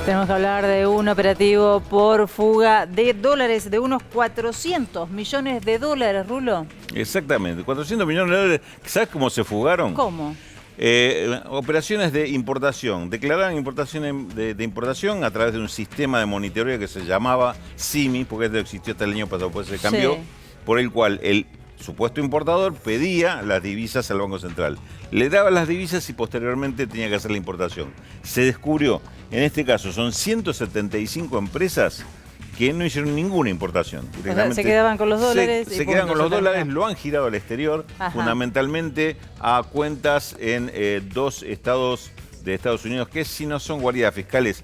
Tenemos que hablar de un operativo por fuga de dólares, de unos 400 millones de dólares, Rulo. Exactamente, 400 millones de dólares. ¿Sabes cómo se fugaron? ¿Cómo? Operaciones de importación. Declaraban importaciones de importación a través de un sistema de monitoreo que se llamaba SIMI, porque esto existió hasta el año pasado, pues se cambió, Sí. por el cual el supuesto importador pedía las divisas al Banco Central. Le daba las divisas y posteriormente tenía que hacer la importación. Se descubrió, en este caso son 175 empresas que no hicieron ninguna importación. O sea, se quedaban con los dólares. Se quedan con los dólares, lo han girado al exterior, Ajá. fundamentalmente a cuentas en dos estados de Estados Unidos que si no son guaridas fiscales,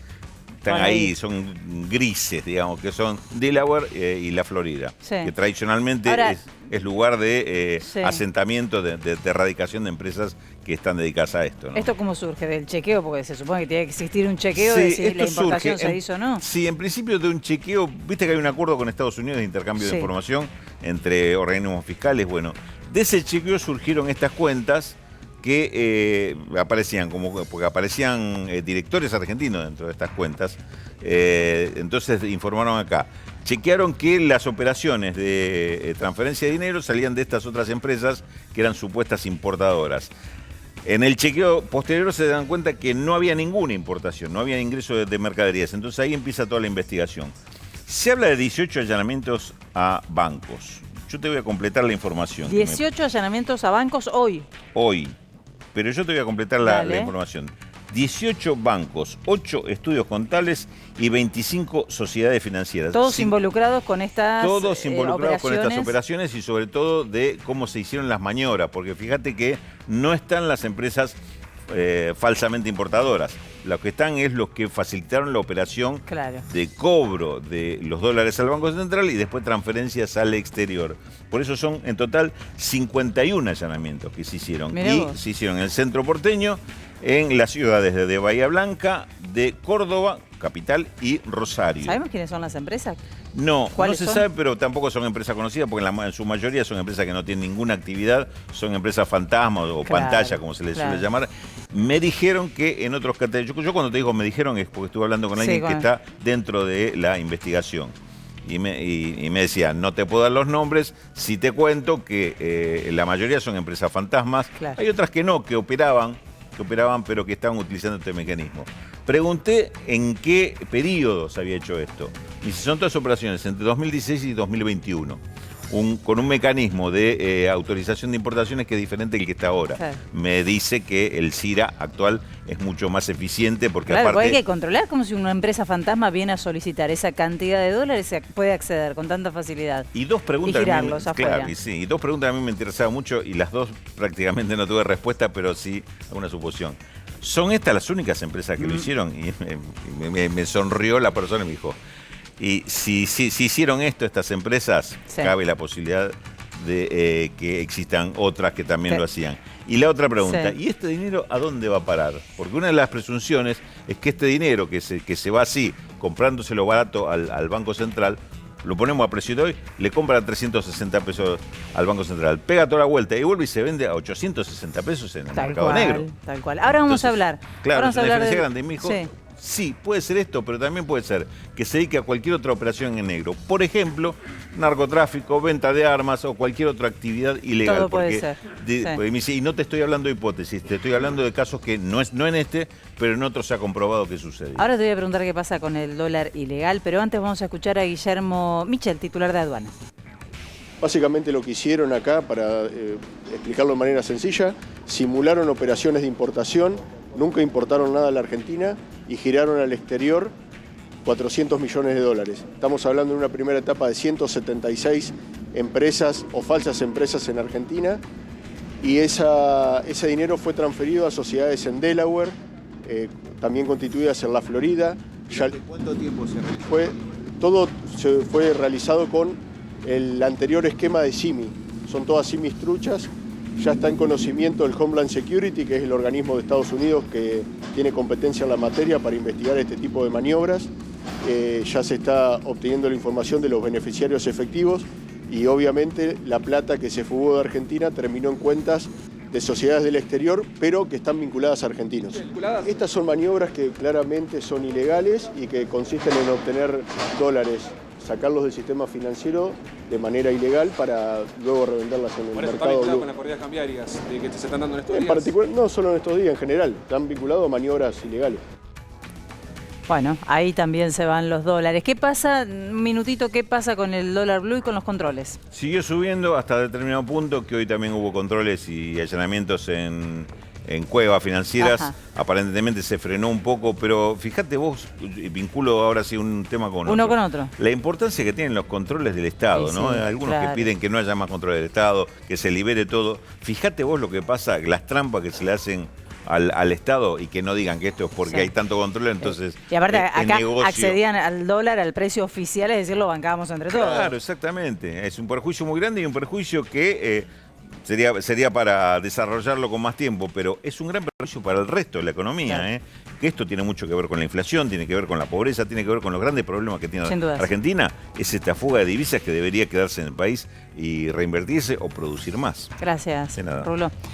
están ahí, son grises, digamos, que son Delaware y la Florida, Sí. que tradicionalmente Ahora, es lugar de sí, asentamiento, de erradicación de empresas que están dedicadas a esto, ¿no? ¿Esto cómo surge? ¿Del chequeo? Porque se supone que tiene que existir un chequeo Sí, de si la esto importación surge se hizo o no. Sí, en principio de un chequeo, viste que hay un acuerdo con Estados Unidos de intercambio Sí. de información entre organismos fiscales. Bueno, de ese chequeo surgieron estas cuentas que aparecían, porque aparecían directores argentinos dentro de estas cuentas. Entonces informaron acá. Chequearon que las operaciones de transferencia de dinero salían de estas otras empresas que eran supuestas importadoras. En el chequeo posterior se dan cuenta que no había ninguna importación, no había ingreso de mercaderías. Entonces ahí empieza toda la investigación. Se habla de 18 allanamientos a bancos. Yo te voy a completar la información. 18 allanamientos a bancos hoy. Hoy. Pero yo te voy a completar la Dale. información. 18 bancos, 8 estudios contables y 25 sociedades financieras. Todos Sin- involucrados con estas Todos involucrados con estas operaciones. operaciones y sobre todo de cómo se hicieron las maniobras, porque fíjate que no están las empresas falsamente importadoras. Los que están es los que facilitaron la operación Claro. de cobro de los dólares al Banco Central y después transferencias al exterior. Por eso son en total 51 allanamientos que se hicieron. Mirá Y vos. se hicieron en el centro porteño, en las ciudades de Bahía Blanca, de Córdoba, capital, y Rosario. ¿Sabemos quiénes son las empresas? No, no ¿Cuáles se son? sabe, pero tampoco son empresas conocidas, porque en su mayoría son empresas que no tienen ninguna actividad, son empresas fantasmas o Claro, pantalla, como se les claro. suele llamar. Me dijeron que en otros categorías, yo cuando te digo me dijeron es porque estuve hablando con Sí, alguien que bueno. está dentro de la investigación. Y me decía, no te puedo dar los nombres, si te cuento que la mayoría son empresas fantasmas. Claro. Hay otras que no, que operaban, pero que estaban utilizando este mecanismo. Pregunté en qué periodo se había hecho esto. Y si son todas operaciones entre 2016 y 2021, con un mecanismo de autorización de importaciones que es diferente del que está ahora. Claro. Me dice que el CIRA actual es mucho más eficiente porque Claro, porque aparte... hay que controlar como si una empresa fantasma viene a solicitar esa cantidad de dólares, se puede acceder con tanta facilidad. Y dos preguntas, Y girarlos afuera. claro, y dos preguntas a mí me interesaban mucho y las dos prácticamente no tuve respuesta, pero sí alguna suposición. ¿Son estas las únicas empresas que lo hicieron? Y me sonrió la persona y me dijo, y si hicieron esto estas empresas, Sí. cabe la posibilidad de que existan otras que también Sí. lo hacían. Y la otra pregunta, Sí. ¿y este dinero a dónde va a parar? Porque una de las presunciones es que este dinero que se va así, comprándoselo barato al Banco Central, lo ponemos a precio de hoy, le compra 360 pesos al Banco Central, pega toda la vuelta y vuelve y se vende a 860 pesos en el mercado negro. Tal cual. Ahora vamos Entonces, a hablar. Claro, Ahora es vamos a una hablar diferencia de... grande. Y me dijo, Sí. sí, puede ser esto, pero también puede ser que se dedique a cualquier otra operación en negro. Por ejemplo, narcotráfico, venta de armas o cualquier otra actividad ilegal. Todo puede Porque ser. Sí. porque me dice, y no te estoy hablando de hipótesis, te estoy hablando de casos que no en este, pero en otros se ha comprobado que sucede. Ahora te voy a preguntar qué pasa con el dólar ilegal, pero antes vamos a escuchar a Guillermo Michel, titular de aduanas. Básicamente lo que hicieron acá, para explicarlo de manera sencilla, simularon operaciones de importación, nunca importaron nada a la Argentina y giraron al exterior 400 millones de dólares. Estamos hablando de una primera etapa de 176 empresas o falsas empresas en Argentina y ese dinero fue transferido a sociedades en Delaware, también constituidas en la Florida. ¿Cuánto tiempo se realizó? Todo se fue realizado con el anterior esquema de SIMI. Son todas SIMIs truchas. Ya está en conocimiento el Homeland Security, que es el organismo de Estados Unidos que tiene competencia en la materia para investigar este tipo de maniobras. Ya se está obteniendo la información de los beneficiarios efectivos y obviamente la plata que se fugó de Argentina terminó en cuentas de sociedades del exterior, pero que están vinculadas a argentinos. Estas son maniobras que claramente son ilegales y que consisten en obtener dólares, sacarlos del sistema financiero de manera ilegal para luego revenderlas en el Por eso está mercado. vinculado con las corridas cambiarias que se están dando en estos En días. particular, no solo en estos días, en general, están vinculados a maniobras ilegales. Bueno, ahí también se van los dólares. ¿Qué pasa, un minutito, qué pasa con el dólar blue y con los controles? Siguió subiendo hasta determinado punto, que hoy también hubo controles y allanamientos en cuevas financieras. Ajá. Aparentemente se frenó un poco, pero fíjate vos, vinculo ahora sí un tema con Uno otro. con otro. La importancia que tienen los controles del Estado, Sí, ¿no? sí, Algunos claro. que piden que no haya más controles del Estado, que se libere todo. Fíjate vos lo que pasa, las trampas que se le hacen al Estado y que no digan que esto es porque Sí. hay tanto control, entonces Y aparte, es acá negocio. accedían al dólar, al precio oficial, es decir, lo bancábamos entre todos. Claro, exactamente. Es un perjuicio muy grande y un perjuicio que sería para desarrollarlo con más tiempo, pero es un gran perjuicio para el resto de la economía. Claro. Que esto tiene mucho que ver con la inflación, tiene que ver con la pobreza, tiene que ver con los grandes problemas que tiene Sin dudas. Argentina. Es esta fuga de divisas que debería quedarse en el país y reinvertirse o producir más. Gracias, De nada. Rulo.